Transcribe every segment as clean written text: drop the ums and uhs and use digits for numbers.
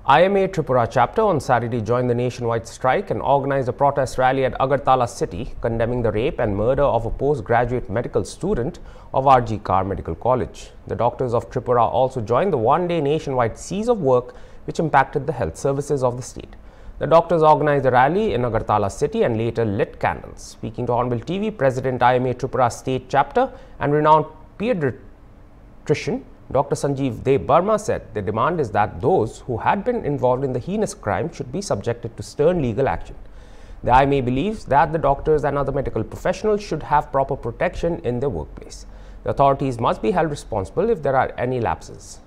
IMA Tripura chapter on Saturday joined the nationwide strike and organized a protest rally at Agartala city condemning the rape and murder of a postgraduate medical student of RG Kar Medical College. The doctors of Tripura also joined the one-day nationwide cease of work which impacted the health services of the state. The doctors organized a rally in Agartala city and later lit candles. Speaking to Hornbill TV, President IMA Tripura state chapter and renowned pediatrician Dr. Sanjeev Debbarma said the demand is that those who had been involved in the heinous crime should be subjected to stern legal action. The IMA believes that the doctors and other medical professionals should have proper protection in their workplace. The authorities must be held responsible if there are any lapses.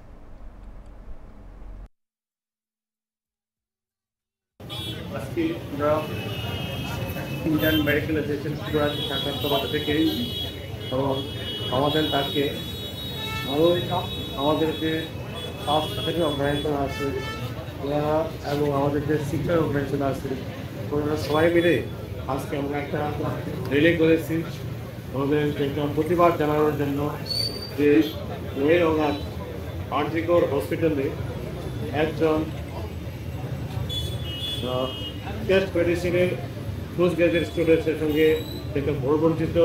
Indian Medical Association আমাদেরকে স্বাস্থ্য organisation আছে এবং আমাদের যে শিক্ষা organisation আছে ওনারা সবাই মিলে আজকে আমরা একটা রিলে করেছি আমাদের একটা প্রতিবাদ জানানোর জন্য যে RG Kar হসপিটালে একজন টেস্ট মেডিসিনের পোস্ট গ্রাজুয়েট স্টুডেন্টের সঙ্গে একটা ভোরবঞ্চিত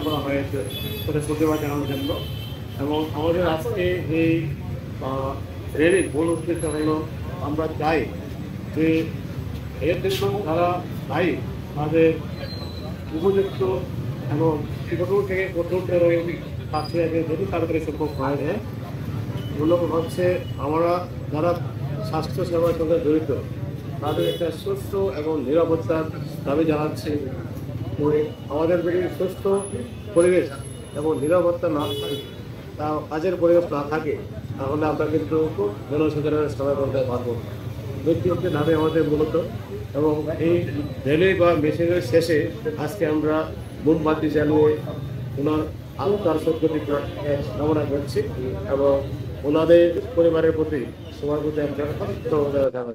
করা হয়েছে প্রতিবাদ জানানোর জন্য এবং আমাদের আজকে এই র্যালির মূল উদ্দেশ্য হলো আমরা চাই যে এর জন্য তারা চাই তাদের উপযুক্ত এবং কঠোর থেকে কঠোরতর শাস্তি যদি তাড়াতাড়ি সম্ভব হয় যায় মূলত হচ্ছে আমরা যারা স্বাস্থ্য সেবার সঙ্গে জড়িত তাদের একটা সুস্থ এবং নিরাপত্তার দাবি জানাচ্ছি আমাদের যদি সুস্থ পরিবেশ এবং নিরাপত্তা না থাকে তা কাজের পরিবেশ না থাকে তাহলে আমরা কিন্তু জনসাধারণের সেবা করতে পারবো ব্যক্তিগত দাবি আমাদের মূলত এবং এই র্যালি বা মিছিলের শেষে আজকে আমরা মোমবাতি জ্বালিয়ে ওনার আত্মার সদ্গতি কামনা করছি এবং ওনাদের পরিবারের প্রতি সবার প্রতি আমরা জানাচ্ছি।